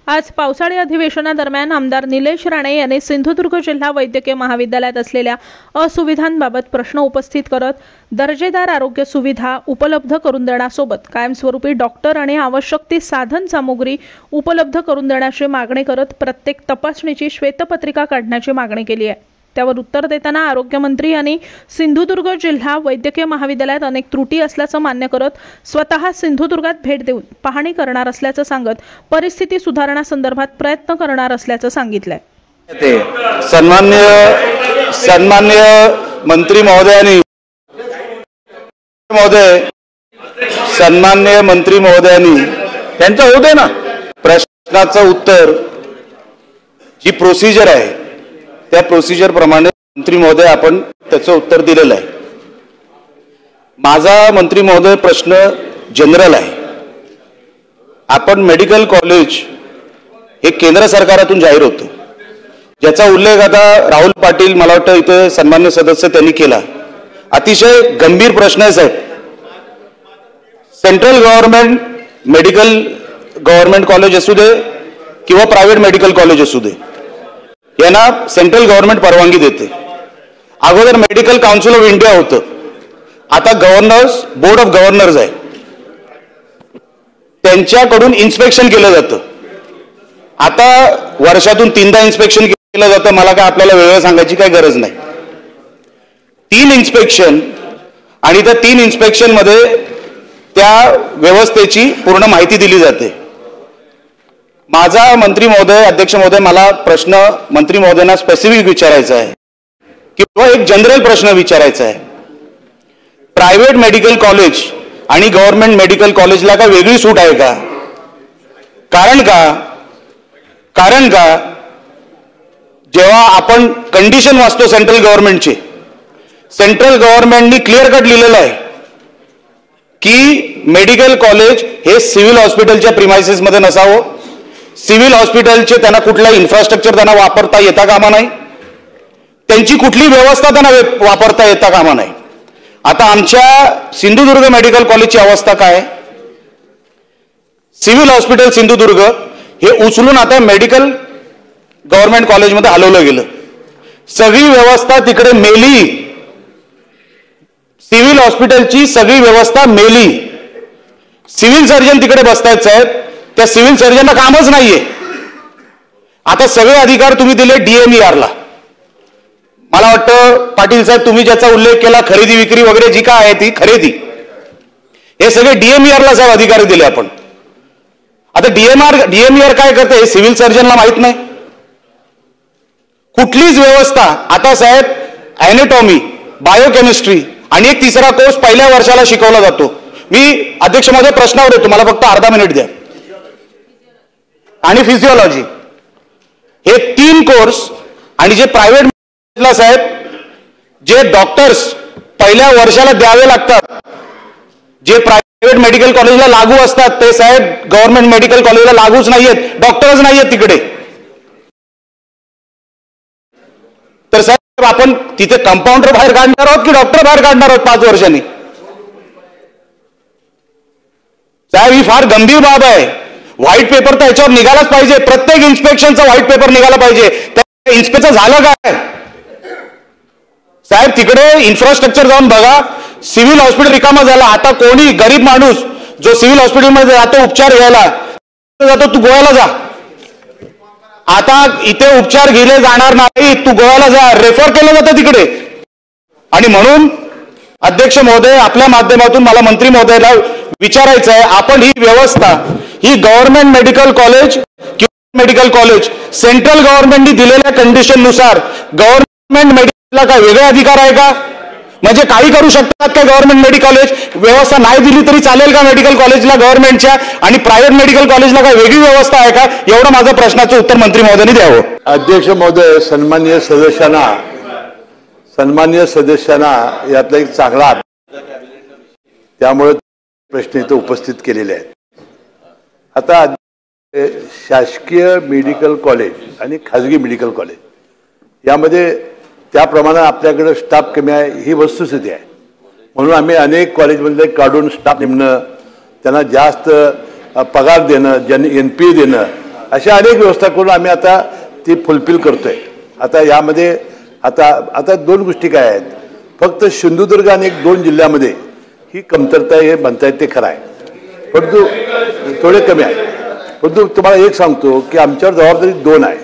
आज पावसाळी अधिवेशनादरम्यान आमदार निलेश राणे यांनी सिंधुदुर्ग जिल्हा वैद्यकीय महाविद्यालयात असलेल्या असुविधांबाबत प्रश्न उपस्थित करत दर्जेदार आरोग्य सुविधा उपलब्ध करून देण्यासोबत कायमस्वरूपी डॉक्टर आणि आवश्यक ती साधन सामुग्री उपलब्ध करून देण्याची मागणी करत प्रत्येक तपासणीची श्वेतपत्रिका काढण्याची मागणी केली आहे। त्यावर उत्तर देताना आरोग्यमंत्री यांनी सिंधुदुर्ग जिल्हा वैद्यकीय महाविद्यालयात अनेक त्रुटी असल्याचं मान्य करत स्वतः सिंधुदुर्गात भेट देऊन पाहणी करणार असल्याचं सांगत परिस्थिती सुधारण्यासंदर्भात प्रयत्न करणार असल्याचं सांगितलंय। सन्माननीय मंत्री महोदयांनी त्यांचं होते ना प्रश्नाचं उत्तर जी प्रोसिजर आहे त्या प्रोसिजर प्रमाणे मंत्री महोदय आपण त्याचं उत्तर दिलेलं आहे। माझा मंत्री महोदय प्रश्न जनरल आहे। आपण मेडिकल कॉलेज हे केंद्र सरकारातून जाहीर होतं, ज्याचा उल्लेख आता राहुल पाटील मला वाटतं इथे सन्मान्य सदस्य त्यांनी केला। अतिशय गंभीर प्रश्न आहे साहेब। सेंट्रल गव्हर्नमेंट कॉलेज असू दे किंवा प्रायव्हेट मेडिकल कॉलेज असू दे, यांना सेंट्रल गव्हर्नमेंट परवानगी देते। अगोदर मेडिकल काउन्सिल ऑफ इंडिया होतं, आता बोर्ड ऑफ गव्हर्नर्स आहे, त्यांच्याकडून इन्स्पेक्शन केलं जातं। आता वर्षातून 3दा इन्स्पेक्शन केलं जातं। मला काय आपल्याला वेगळं सांगायची काही गरज नाही। 3 इन्स्पेक्शन आणि त्या 3 इन्स्पेक्शन मध्ये त्या व्यवस्थेची पूर्ण माहिती दिली जाते। माझा मंत्री महोदय अध्यक्ष महोदय मला प्रश्न मंत्री महोदयांना स्पेसिफिक विचारायचा आहे किंवा एक जनरल प्रश्न विचारायचा आहे। प्रायव्हेट मेडिकल कॉलेज आणि गव्हर्नमेंट मेडिकल कॉलेजला काय वेगळी सूट आहे का? कारण का जेव्हा आपण कंडिशन वाचतो सेंट्रल गव्हर्नमेंटचे, सेंट्रल गव्हर्नमेंटनी क्लिअर कट लिहिलेलं आहे की मेडिकल कॉलेज हे सिव्हिल हॉस्पिटलच्या प्रिमाइसेस मध्ये नसावं। सिव्हिल हॉस्पिटलचे त्यांना कुठला इन्फ्रास्ट्रक्चर त्यांना वापरता येता कामा नाही, त्यांची कुठली व्यवस्था त्यांना वापरता येता कामा नाही। आता आमच्या सिंधुदुर्ग मेडिकल कॉलेजची अवस्था काय? सिव्हिल हॉस्पिटल सिंधुदुर्ग हे उचलून आता मेडिकल गव्हर्नमेंट कॉलेजमध्ये हलवलं गेलं। सगळी व्यवस्था तिकडे मेली, सिव्हिल हॉस्पिटलची सगळी व्यवस्था मेली। सिव्हिल सर्जन तिकडे बसतायत साहेब, त्या सिव्हिल सर्जनला कामच नाहीये। आता सगळे अधिकार तुम्ही दिले DMER ला। मला वाटतं पाटील साहेब तुम्ही ज्याचा उल्लेख केला खरेदी विक्री वगैरे जी काय आहे ती खरेदी, हे सगळे DMER ला साहेब अधिकार दिले आपण। आता DMER काय करते हे सिव्हिल सर्जनला माहित नाही। कुठलीच व्यवस्था आता साहेब ॲनाटॉमी, बायोकेमिस्ट्री आणि एक तिसरा कोर्स पहिल्या वर्षाला शिकवला जातो। मी अध्यक्ष महोदय प्रश्नावर येतो, मला फक्त अर्धा मिनिट द्या। आणि फिजिओलॉजी हे 3 कोर्स आणि जे प्रायव्हेट साहेब जे डॉक्टर्स पहिल्या वर्षाला द्यावे लागतात, जे प्रायव्हेट मेडिकल कॉलेजला लागू असतात ते साहेब गव्हर्नमेंट मेडिकल कॉलेजला लागूच नाहीयेत, डॉक्टरच नाहीयेत तिकडे। तर साहेब आपण तिथे कंपाऊंडर बाहेर काढणार आहोत की डॉक्टर बाहेर काढणार आहोत 5 वर्षांनी? साहेब ही फार गंभीर बाब आहे। व्हाईट पेपर तर याच्यावर निघालाच पाहिजे, प्रत्येक इन्स्पेक्शनचा व्हाईट पेपर निघाला पाहिजे। त्या इन्स्पेक्शन झालं काय साहेब? तिकडे इन्फ्रास्ट्रक्चर जाऊन बघा, सिव्हिल हॉस्पिटल रिकामा झाला। आता कोणी गरीब माणूस जो सिव्हिल हॉस्पिटलमध्ये जातो उपचार घ्यायला जातो, तू गोव्याला जा। आता इथे उपचार घेतले जाणार नाही, तू गोव्याला जा, रेफर केलं जातं तिकडे। आणि म्हणून अध्यक्ष महोदय आपल्या माध्यमातून मला मंत्री महोदयाला विचारायचं आहे, आपण ही व्यवस्था ही गव्हर्नमेंट मेडिकल कॉलेज किंवा मेडिकल कॉलेज सेंट्रल गव्हर्नमेंटनी दिलेल्या कंडिशन नुसार गव्हर्नमेंट मेडिकलला काय वेगळे अधिकार आहे का? म्हणजे काही करू शकतात का गव्हर्नमेंट मेडिकल कॉलेज? व्यवस्था नाही दिली तरी चालेल का मेडिकल कॉलेजला गव्हर्नमेंटच्या, आणि प्रायव्हेट मेडिकल कॉलेजला काय वेगळी व्यवस्था आहे का? एवढं माझं प्रश्नाचं उत्तर मंत्री महोदयांनी द्यावं। अध्यक्ष महोदय, सन्माननीय सदस्यांना यातला एक चांगला त्यामुळे प्रश्न इथं उपस्थित केलेले आहेत। आता शासकीय मेडिकल कॉलेज आणि खाजगी मेडिकल कॉलेज यामध्ये त्याप्रमाणे आपल्याकडे स्टाफ कमी आहे ही वस्तुस्थिती आहे। म्हणून आम्ही अनेक कॉलेजमधले काढून स्टाफ नेमणं, त्यांना जास्त पगार देणं, NPA देणं अशा अनेक व्यवस्था करून आम्ही आता ती फुलफिल करतोय. आता यामध्ये आता दोन गोष्टी काय आहेत, फक्त सिंधुदुर्ग आणि 1-2 जिल्ह्यामध्ये ही कमतरता हे म्हणतायत ते खरं आहे, परंतु थोडे कमी आहे. परंतु तुम्हाला एक सांगतो की आमच्यावर जबाबदारी 2 आहे.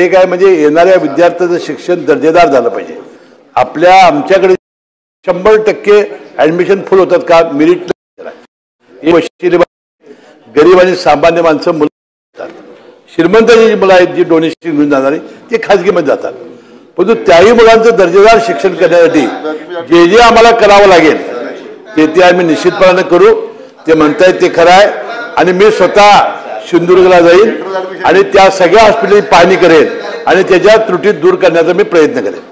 एक आहे म्हणजे येणाऱ्या विद्यार्थ्याचं शिक्षण दर्जेदार झालं पाहिजे. आमच्याकडे 100% ऍडमिशन फुल होतात का, मेरिट गरीब आणि सामान्य माणसं मुलं असतात. श्रीमंताची जी मुलं आहेत जी डोनेशन घेऊन जाणारी ते खाजगीमध्ये जातात. परंतु त्याही मुलांचं दर्जेदार शिक्षण करण्यासाठी जे आम्हाला करावं लागेल ते आम्ही निश्चितपणाने करू. ते म्हणतायत ते खरं आहे. आणि मी स्वतः सिंधुदुर्गला जाईन आणि त्या सगळ्या हॉस्पिटलची पाहणी करेन आणि त्याच्या त्रुटी दूर करण्याचा मी प्रयत्न करेन.